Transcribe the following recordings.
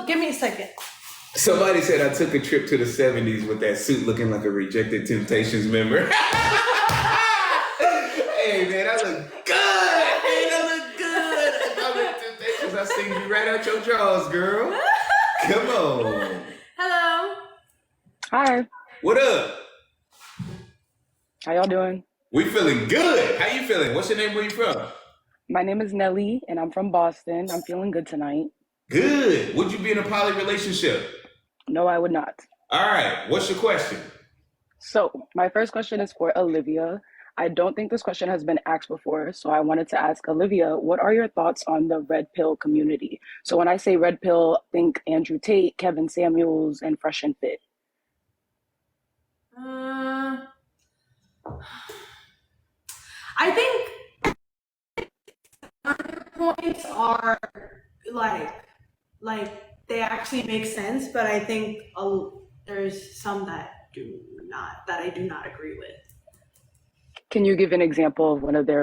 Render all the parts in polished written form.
give me a second. Somebody said I took a trip to the 70s with that suit looking like a rejected Temptations member. Hey, man, I look good. Man, I look good. I'm in Temptations. I seen you right out your drawers, girl. Come on. Hello. Hi. What up? How y'all doing? We feeling good. How you feeling? What's your name? Where you from? My name is Nelly, and I'm from Boston. I'm feeling good tonight. Good. Would you be in a poly relationship? No, I would not. All right. What's your question? So, my first question is for Olivia. I don't think this question has been asked before, so I wanted to ask Olivia, what are your thoughts on the red pill community? So, when I say red pill, think Andrew Tate, Kevin Samuels, and Fresh and Fit. I think points are like they actually make sense, but I think there's some that I do not agree with. Can you give an example of one of their,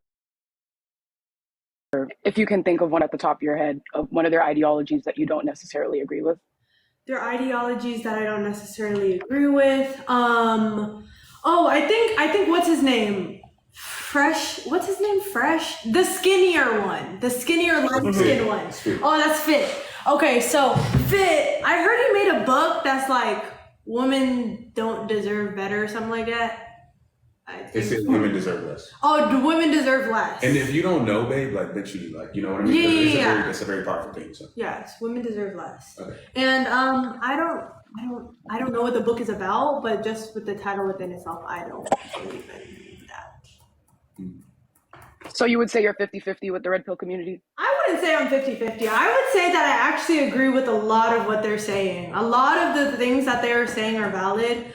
if you can think of one at the top of your head, of one of their ideologies that you don't necessarily agree with? Their ideologies that I don't necessarily agree with. I think what's his name? What's his name? Fresh? The skinnier one. The skinnier light skin one. Oh, that's Fit. Okay, so Fit, I heard he made a book that's like women don't deserve better or something like that. It says women deserve less. Oh, do women deserve less? And if you don't know, babe, like, bet you like, you know what I mean? It's a very powerful thing. So. Yes, women deserve less. Okay. And I don't know what the book is about, but just with the title within itself, I don't believe in that. So you would say you're 50-50 with the red pill community? I wouldn't say I'm 50-50. I would say that I actually agree with a lot of what they're saying. A lot of the things that they're saying are valid.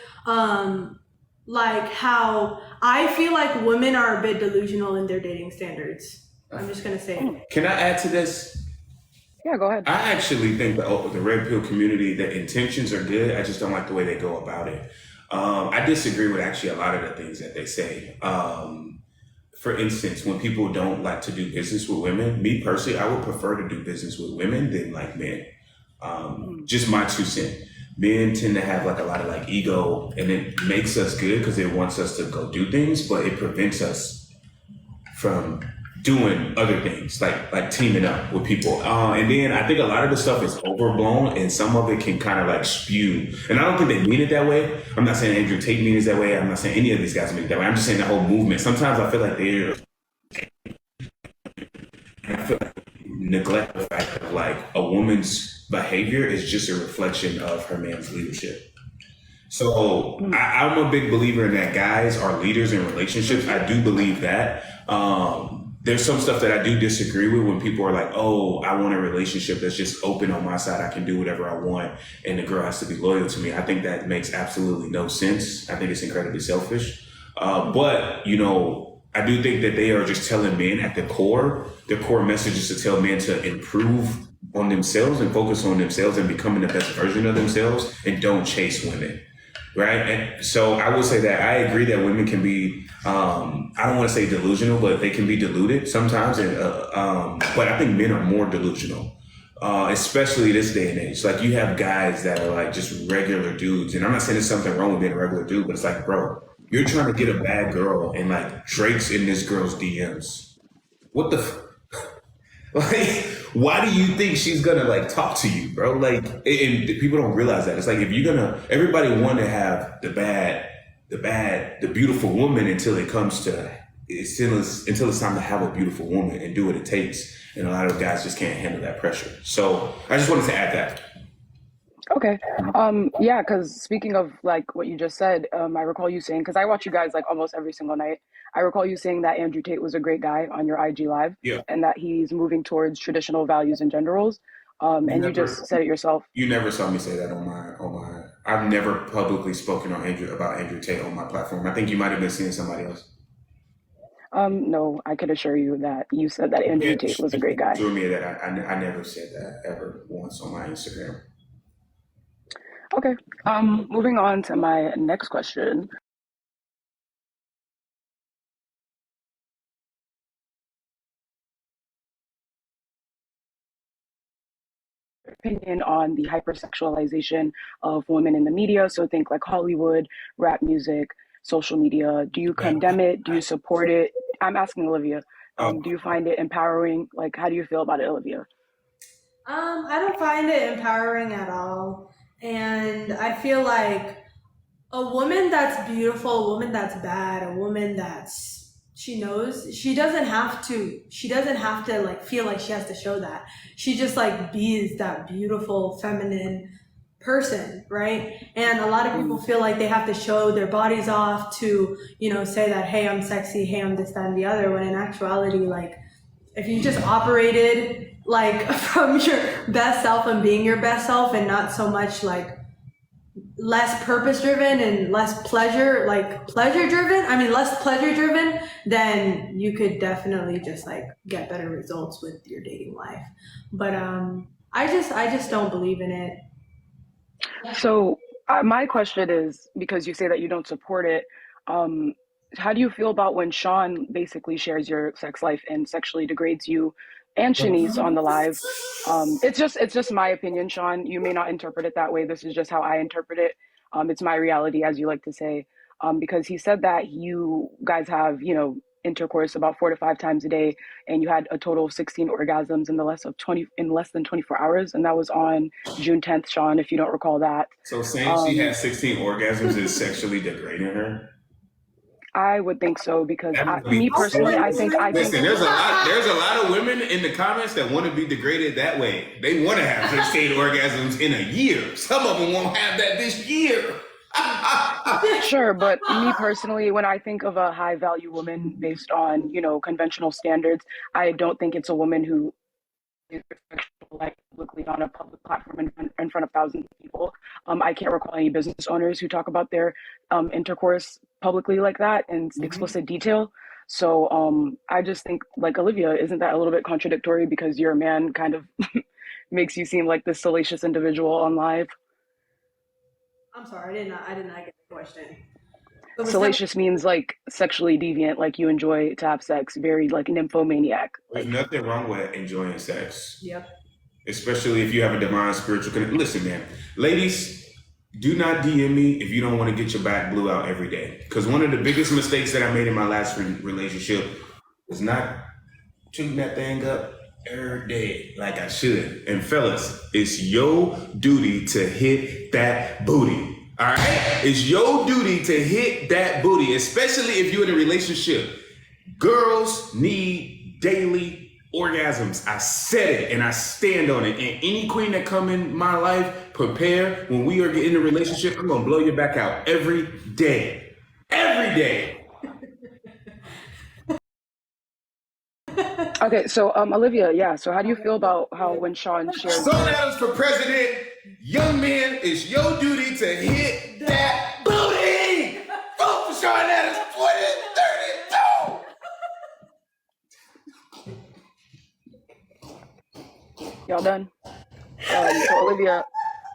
Like how I feel like women are a bit delusional in their dating standards. I'm just going to say it. Can I add to this? Yeah, go ahead. I actually think the red pill community, the intentions are good. I just don't like the way they go about it. I disagree with actually a lot of the things that they say. For instance, when people don't like to do business with women, me personally, I would prefer to do business with women than like men. Just my 2 cents. Men tend to have like a lot of like ego, and it makes us good because it wants us to go do things, but it prevents us from doing other things like teaming up with people. And then I think a lot of the stuff is overblown, and some of it can kind of like spew. And I don't think they mean it that way. I'm not saying Andrew Tate means it that way. I'm not saying any of these guys mean it that way. I'm just saying the whole movement. Sometimes I feel like I feel like neglect the fact of like a woman's behavior is just a reflection of her man's leadership. So I'm a big believer in that guys are leaders in relationships. I do believe that. There's some stuff that I do disagree with when people are like, oh, I want a relationship that's just open on my side. I can do whatever I want and the girl has to be loyal to me. I think that makes absolutely no sense. I think it's incredibly selfish. But, you know, I do think that they are just telling men at the core message is to tell men to improve on themselves and focus on themselves and becoming the best version of themselves and don't chase women. Right. And so I will say that I agree that women can be, I don't want to say delusional, but they can be deluded sometimes. And, but I think men are more delusional, especially this day and age. Like you have guys that are like just regular dudes. And I'm not saying there's something wrong with being a regular dude, but it's like, bro, you're trying to get a bad girl and like Drake's in this girl's DMs. What the like, why do you think she's gonna like talk to you, bro? Like, and people don't realize that. It's like if you're gonna, everybody want to have the beautiful woman until until it's time to have a beautiful woman and do what it takes. And a lot of guys just can't handle that pressure. So I just wanted to add that. Okay. Yeah, because speaking of like what you just said, I recall you saying, because I watch you guys like almost every single night. I recall you saying that Andrew Tate was a great guy on your IG live, and that he's moving towards traditional values and gender roles. And you just said it yourself. You never saw me say that on my. I've never publicly spoken about Andrew Tate on my platform. I think you might have been seeing somebody else. No, I can assure you that you said that Andrew Tate was a great guy. Assure me that I never said that ever once on my Instagram. Okay. Moving on to my next question. opinion on the hypersexualization of women in the media. So think like Hollywood, rap music, social media. Do you condemn it? Do you support it? I'm asking Olivia. Do you find it empowering? Like, how do you feel about it, Olivia? I don't find it empowering at all. And I feel like a woman that's beautiful, a woman that's bad, a woman that's she knows she doesn't have to like feel like she has to show that. She just like be that beautiful feminine person, right? And a lot of people feel like they have to show their bodies off to, say that, hey, I'm sexy, hey, I'm this, that, and the other, when in actuality, like, if you just operated like from your best self and being your best self and not so much like less purpose driven and less pleasure driven, then you could definitely just like get better results with your dating life. But I just don't believe in it. So my question is, because you say that you don't support it, how do you feel about when Sean basically shares your sex life and sexually degrades you and Shanice on the live? It's just my opinion, Sean. You may not interpret it that way. This is just how I interpret it. It's my reality, as you like to say, because he said that you guys have, intercourse about 4 to 5 times a day, and you had a total of 16 orgasms in less than 24 hours, and that was on June 10th, Sean, if you don't recall that. So saying she had 16 orgasms is sexually degrading her? I would think so, because me personally, I think. Listen, there's a lot of women in the comments that want to be degraded that way. They want to have 16 orgasms in a year. Some of them won't have that this year. Sure, but me personally, when I think of a high value woman based on, conventional standards, I don't think it's a woman who is respectful, like publicly on a public platform in front of thousands of people. I can't recall any business owners who talk about their intercourse publicly like that in explicit detail. So I just think, like, Olivia, isn't that a little bit contradictory, because your man kind of makes you seem like this salacious individual on live? I'm sorry, I did not get the question. Salacious means like sexually deviant, like you enjoy to have sex, very like nymphomaniac. There's nothing wrong with enjoying sex. Yep. Especially if you have a divine spiritual connection. Listen, man, ladies, do not DM me if you don't want to get your back blew out every day. Because one of the biggest mistakes that I made in my last relationship was not shooting that thing up every day like I should. And fellas, it's your duty to hit that booty. All right? It's your duty to hit that booty, especially if you're in a relationship. Girls need daily orgasms. I said it and I stand on it. And any queen that come in my life, prepare. When we are in a relationship, I'm gonna blow your back out every day. Every day. Okay, so Olivia, yeah. So how do you feel about how when Sean shares? Sean Adams for president. Young men, it's your duty to hit that booty. Vote for Sean Adams 2032. Y'all done? So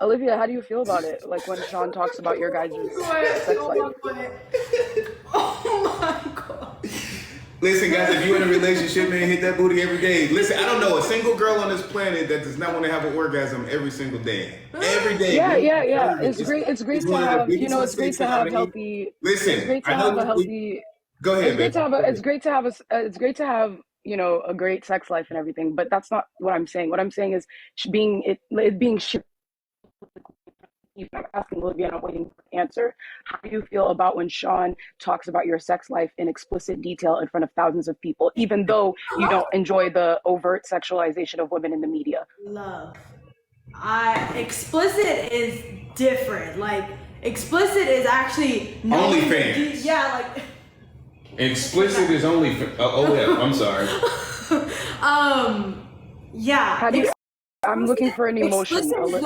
Olivia, how do you feel about it? Like when Sean talks about your guys' sex life? Oh my god. Listen, guys, if you're in a relationship, man, hit that booty every day. Listen, I don't know a single girl on this planet that does not want to have an orgasm every single day. Every day. Yeah. It's great to have, it's great to have healthy. Listen, it's great to have a healthy. Go ahead, it's great to have a great sex life and everything, but that's not what I'm saying. What I'm saying is being shipped. I'm asking Olivia and I'm waiting for the answer. How do you feel about when Sean talks about your sex life in explicit detail in front of thousands of people, even though you don't enjoy the overt sexualization of women in the media? Love. Explicit is different. Like, explicit is actually OnlyFans. Like explicit is only. I'm sorry. Yeah. How do you? I'm looking for an emotion. Details of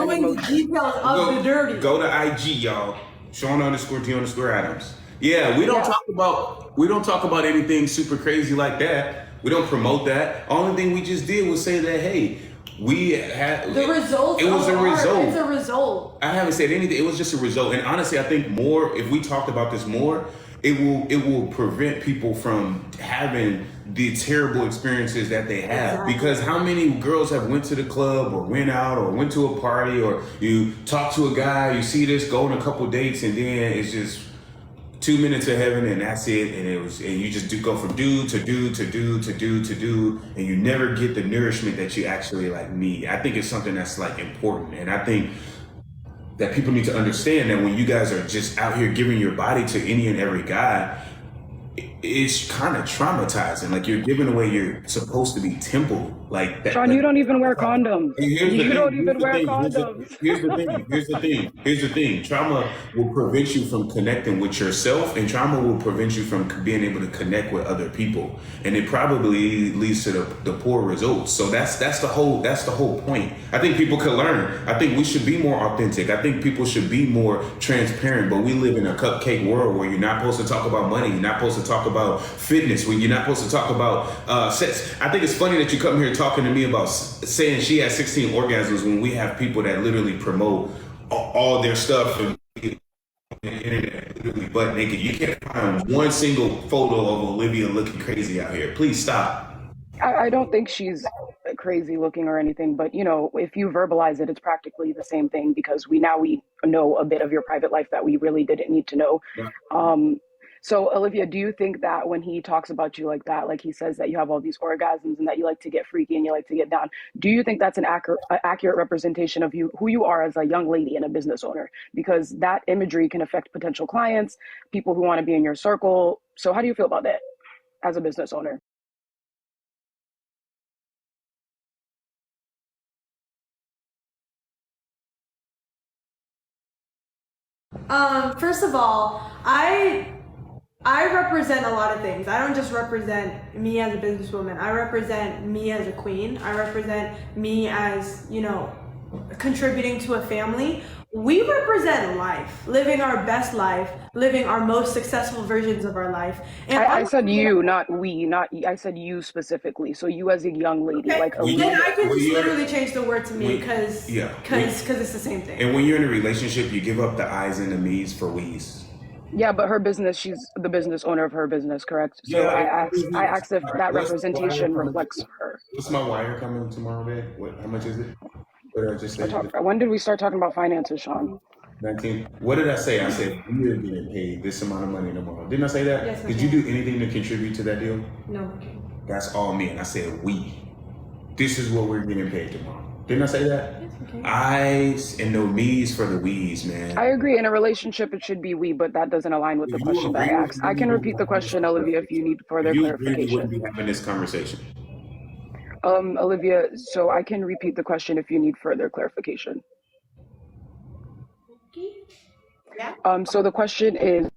the dirty. Go to IG, y'all. Sean_T_Adams. Yeah, we don't talk about anything super crazy like that. We don't promote that. Only thing we just did was say that, hey, we had the result. It was a result. It's a result. I haven't said anything. It was just a result. And honestly, I think more if we talked about this more, it will prevent people from having the terrible experiences that they have. Exactly. Because how many girls have went to the club or went out or went to a party, or you talk to a guy, you see this, go on a couple dates, and then it's just 2 minutes of heaven and that's it. And you just go from dude to dude to dude to dude to dude, and you never get the nourishment that you actually like need. I think it's something that's like important, and I think that people need to understand that when you guys are just out here giving your body to any and every guy, it's kind of traumatizing. Like, you're giving away your supposed to be temple. Like that. Sean, you don't even wear condoms. You don't even wear condoms. Here's the thing. Trauma will prevent you from connecting with yourself, and trauma will prevent you from being able to connect with other people. And it probably leads to the poor results. So that's the whole point. I think people could learn. I think we should be more authentic. I think people should be more transparent. But we live in a cupcake world where you're not supposed to talk about money. You're not supposed to talk about fitness. When you're not supposed to talk about sex. I think it's funny that you come here talking to me about saying she has 16 orgasms when we have people that literally promote all their stuff and the internet literally butt naked. You can't find one single photo of Olivia looking crazy out here. Please stop. I don't think she's crazy looking or anything, but you know, if you verbalize it, it's practically the same thing, because we know a bit of your private life that we really didn't need to know. Yeah. So Olivia, do you think that when he talks about you like that, like he says that you have all these orgasms and that you like to get freaky and you like to get down, do you think that's an accurate representation of you, who you are as a young lady and a business owner? Because that imagery can affect potential clients, people who want to be in your circle. So how do you feel about that as a business owner? First of all, I represent a lot of things. I don't just represent me as a businesswoman. I represent me as a queen. I represent me as, contributing to a family. We represent life, living our best life, living our most successful versions of our life. And I said you, not we, I said you specifically. So you as a young lady, okay. like then I can just literally change the word to me because it's the same thing. And when you're in a relationship, you give up the I's and the me's for we's. Yeah, but her business, she's the business owner of her business, correct? So yeah, I asked if that representation reflects her. What's my wire coming tomorrow, babe? How much is it? What did I just say? When did we start talking about finances, Sean? 19. What did I say? I said, you're getting paid this amount of money tomorrow. Didn't I say that? Yes, did you do anything to contribute to that deal? No. That's all me. And I said, we. This is what we're getting paid tomorrow. Didn't I say that? Yes, okay. I's and no me's for the we's, man. I agree. In a relationship, it should be we, but that doesn't align with the question that I asked. I can repeat the question, Olivia, if you need further clarification. You wouldn't be having this conversation. Olivia, so I can repeat the question if you need further clarification. Okay. Yeah. So the question is,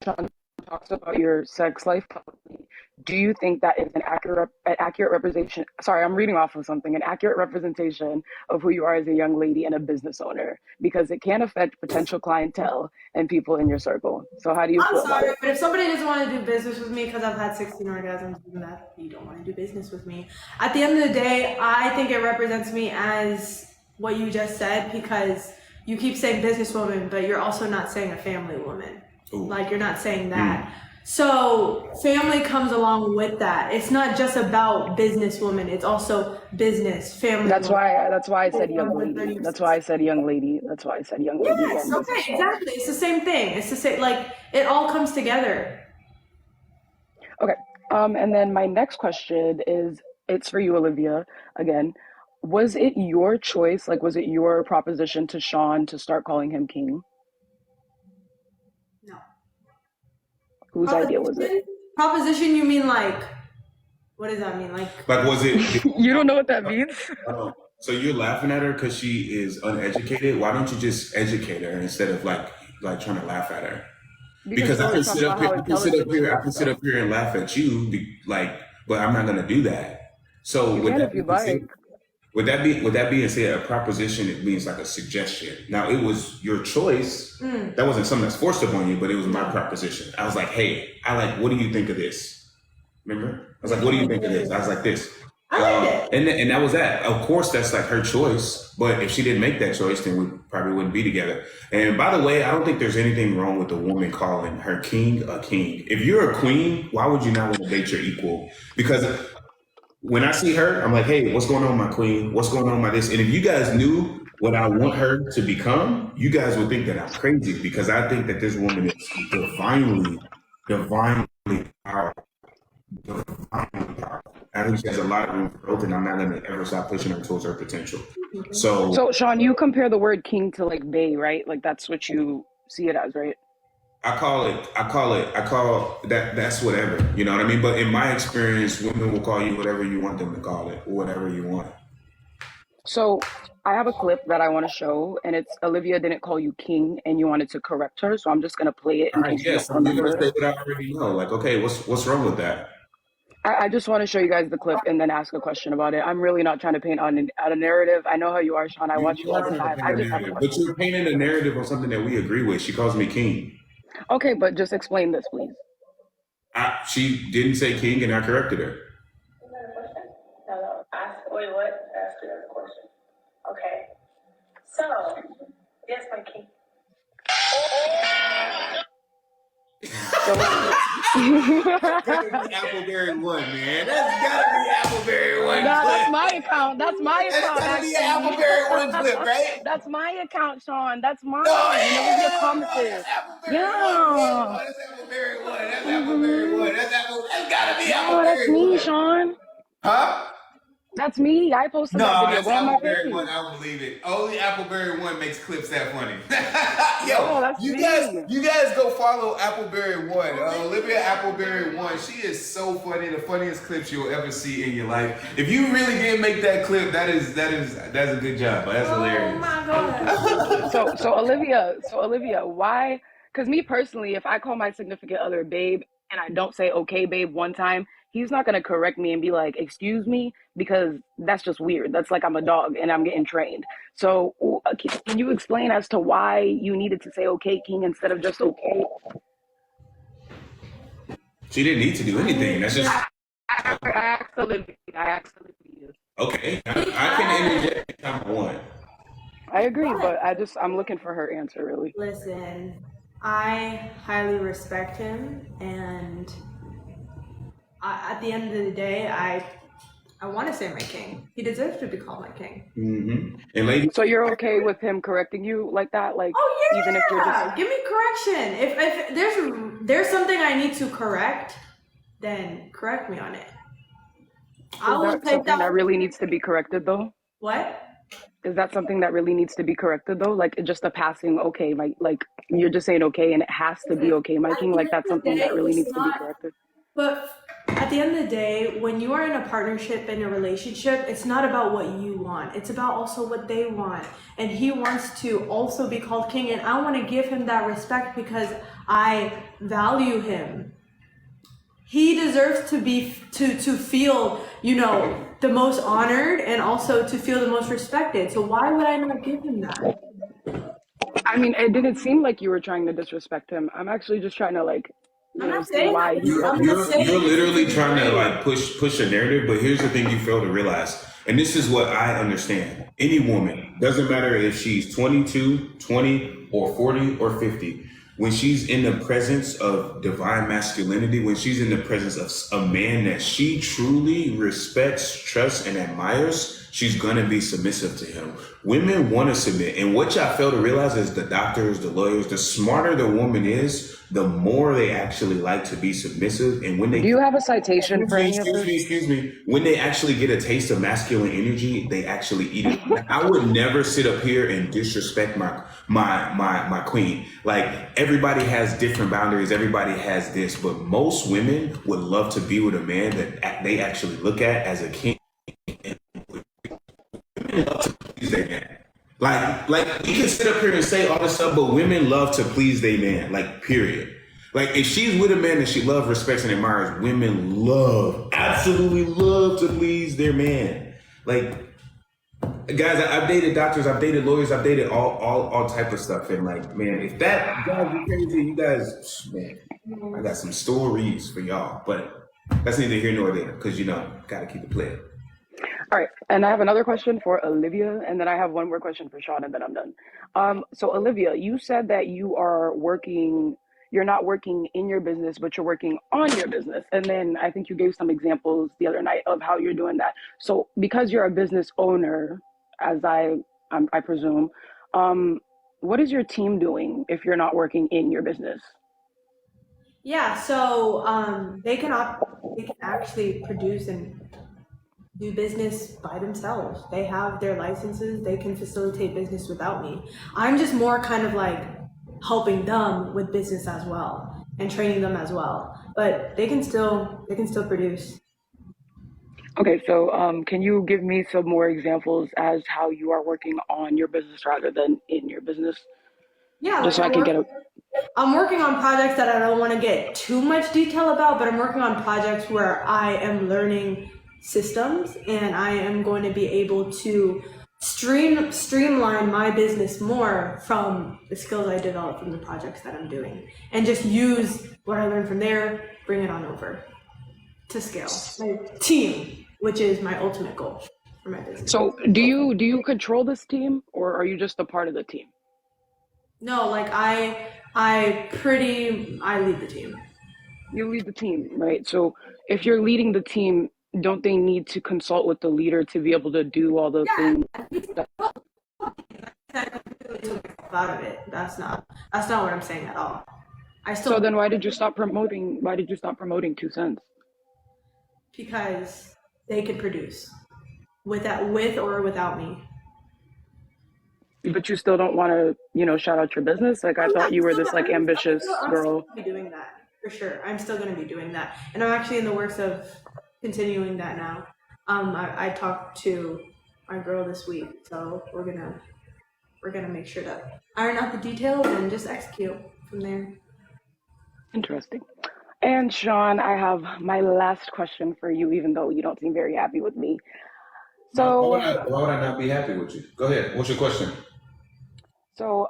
Sean talks about your sex life publicly. Do you think that is an accurate representation? Sorry, I'm reading off of something. An accurate representation of who you are as a young lady and a business owner, because it can affect potential clientele and people in your circle. So how do you feel about it? But if somebody doesn't want to do business with me because I've had 16 orgasms, even that you don't want to do business with me. At the end of the day, I think it represents me as what you just said, because you keep saying businesswoman, but you're also not saying a family woman. Ooh. Like, you're not saying that. So family comes along with that. It's not just about businesswoman. It's also business, family. That's why I said young lady. That's why I said young lady. Yes, okay, exactly. It's the same thing. It's the same, like, it all comes together. Okay. And then my next question is, it's for you, Olivia, again. Was it your choice? Like, was it your proposition to Sean to start calling him king? No. Whose idea was it? Proposition, you mean like, what does that mean? Like was it? You don't know what that means? So you're laughing at her because she is uneducated? Why don't you just educate her instead of like trying to laugh at her? Because I can sit up here and laugh at you, but I'm not gonna do that. So with that being said, a proposition, it means like a suggestion. Now, it was your choice. That wasn't something that's forced upon you, but it was my proposition. I was like, hey, what do you think of this? Remember? I was like, what do you think of this? I was like this. I liked it. And that was that. Of course, that's like her choice. But if she didn't make that choice, then we probably wouldn't be together. And by the way, I don't think there's anything wrong with a woman calling her king a king. If you're a queen, why would you not want to date your equal? Because when I see her, I'm like, hey, what's going on, my queen? What's going on, my this? And if you guys knew what I want her to become, you guys would think that I'm crazy, because I think that this woman is divinely powerful. I think she has a lot of room for growth, and I'm not going to ever stop pushing her towards her potential. So Sean, you compare the word king to like bae, right? Like that's what you see it as, right? I call that, that's whatever, you know what I mean? But in my experience, women will call you whatever you want them to call it, whatever you want. So I have a clip that I want to show, and it's Olivia didn't call you king, and you wanted to correct her. So I'm just gonna play it in case you don't remember. I'm gonna say what I already know. Like, okay, what's wrong with that? I just want to show you guys the clip and then ask a question about it. I'm really not trying to paint out a narrative. I know how you are, Sean. I watch you all the time. I just have a question. But you're painting a narrative on something that we agree with. She calls me king. Okay, but just explain this, please. She didn't say king, and I corrected her. No. Wait, what? Ask her a question. Okay. So, yes, my king. Appleberry one, man. That's gotta be Appleberry one. No, that's my account. That's my account. That's gotta be Appleberry one clip, right? That's my account, Sean. That's mine. No, Olivia promises. Yeah. That's Appleberry one. That's Appleberry one. That's gotta be Appleberry Oh, that's me, one. Sean. Huh? That's me. I posted that video. That's Go on my Appleberry page. one. I don't believe it. Only Appleberry one makes clips that funny. No, that's you me. guys go follow Appleberry one. Olivia Appleberry one. She is so funny. The funniest clips you'll ever see in your life. If you really did make that clip, that's a good job. But that's hilarious. Oh my god. So Olivia, why? Because me personally, if I call my significant other babe and I don't say okay, babe, one time, he's not gonna correct me and be like, excuse me, because that's just weird. That's like I'm a dog and I'm getting trained. So can you explain as to why you needed to say okay, king, instead of just okay? She didn't need to do anything. That's just I asked Olivia. okay. I can interject anytime I want. I agree, but I'm looking for her answer, really. Listen, I highly respect him, and at the end of the day, I want to say my king. He deserves to be called my king. Mm-hmm. And ladies, so you're okay with him correcting you like that? Like, oh yeah, even if you're just give me correction. If there's something I need to correct, then correct me on it. I will take something that really needs to be corrected, though. What? Is that something that really needs to be corrected, though? Like just a passing okay, like you're just saying okay, and it has to be okay, my king. Like that's something that really needs to be corrected. But at the end of the day, when you are in a partnership, in a relationship, it's not about what you want. It's about also what they want. And he wants to also be called king. And I want to give him that respect because I value him. He deserves to be, to feel, the most honored and also to feel the most respected. So why would I not give him that? I mean, it didn't seem like you were trying to disrespect him. I'm actually just trying to you're literally trying to push a narrative, but here's the thing you fail to realize, and this is what I understand. Any woman, doesn't matter if she's 22, 20, or 40, or 50, when she's in the presence of divine masculinity, when she's in the presence of a man that she truly respects, trusts, and admires, she's gonna be submissive to him. Women want to submit, and what y'all fail to realize is the doctors, the lawyers, the smarter the woman is, the more they actually like to be submissive. And when they do you have a citation for any of this? Excuse me. When they actually get a taste of masculine energy, they actually eat it. I would never sit up here and disrespect my queen. Like, everybody has different boundaries. Everybody has this, but most women would love to be with a man that they actually look at as a king. Women love to please their man. Like we can sit up here and say all this stuff, but women love to please their man. Like, period. Like, if she's with a man that she loves, respects, and admires, women absolutely love to please their man. Like, guys, I've dated doctors, I've dated lawyers, I've dated all type of stuff, and like, man, if that drives you crazy, you guys, man, I got some stories for y'all, but that's neither here nor there, because gotta keep it playing. All right, and I have another question for Olivia, and then I have one more question for Sean, and then I'm done. So Olivia, you said that you're not working in your business, but you're working on your business. And then I think you gave some examples the other night of how you're doing that. So because you're a business owner, as I presume, um, what is your team doing if you're not working in your business? Yeah, so they can actually produce and do business by themselves. They have their licenses, they can facilitate business without me. I'm just more kind of like helping them with business as well and training them as well. But they can still produce. Okay, so can you give me some more examples as how you are working on your business rather than in your business, Yeah, just like so I can get a I'm working on projects that I don't want to get too much detail about, but I'm working on projects where I am learning systems and I am going to be able to streamline my business more from the skills I developed from the projects that I'm doing and just use what I learned from there, bring it on over to scale my team, which is my ultimate goal for my business. So do you control this team or are you just a part of the team? No, like I lead the team. You lead the team, right? So if you're leading the team, don't they need to consult with the leader to be able to do all the Yeah, things? I completely took myself out of it. That's not what I'm saying at all. I So still then why did you stop promoting 2 cents? because they could produce with or without me. But you still don't want to, shout out your business? Like I Oh yeah, thought you were this like ambitious I'm still girl. gonna be doing that for sure. I'm still gonna be doing that, and I'm actually in the works of continuing that now. I talked to my girl this week, so we're gonna make sure to iron out the details and just execute from there. Interesting. And Sean, I have my last question for you, even though you don't seem very happy with me. No, So, why would I not be happy with you? Go ahead. What's your question? so,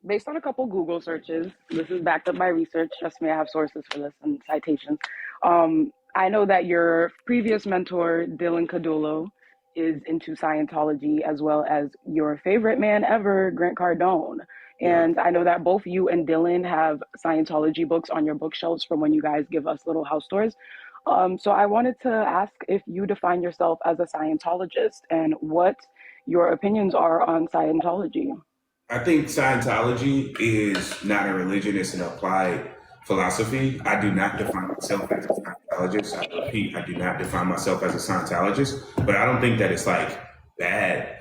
based on a couple Google searches, this is backed up by research. Trust me, I have sources for this and citations. I know that your previous mentor, Dylan Cadulo, is into Scientology, as well as your favorite man ever, Grant Cardone. Yeah. And I know that both you and Dylan have Scientology books on your bookshelves from when you guys give us little house tours. So I wanted to ask if you define yourself as a Scientologist and what your opinions are on Scientology. I think Scientology is not a religion, it's an applied philosophy. I do not define myself as a Scientologist. I repeat, I do not define myself as a Scientologist, but I don't think that it's like bad.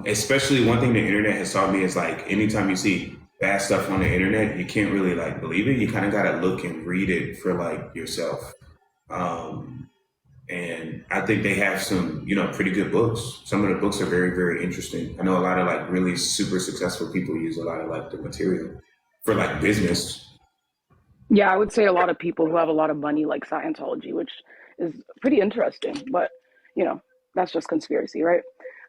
Especially one thing the internet has taught me is like anytime you see bad stuff on the internet, you can't really like believe it. You kind of got to look and read it for like yourself. Um, and I think they have some, pretty good books. Some of the books are very, very interesting. I know a lot of like really super successful people use a lot of like the material for like business. Yeah, I would say a lot of people who have a lot of money like Scientology, which is pretty interesting, but you know, that's just conspiracy, right?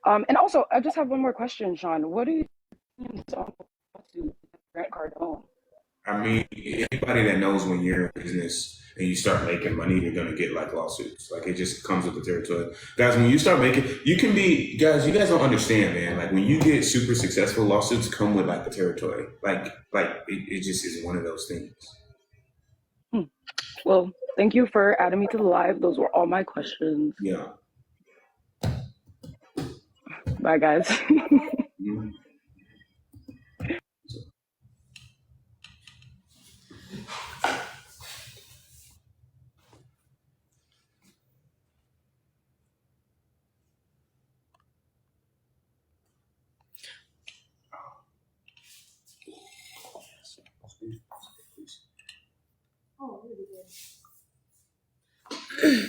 And also, I just have one more question, Sean. What do you think on Grant Cardone? I mean, anybody that knows when you're in business and you start making money, you're gonna get like lawsuits. Like it just comes with the territory. Guys, when you start making, you can be guys. You guys don't understand, man. Like when you get super successful, lawsuits come with like the territory. It just is one of those things. Hmm. Well, thank you for adding me to the live. Those were all my questions. Yeah. Bye, guys. Mhm. Oh, really good.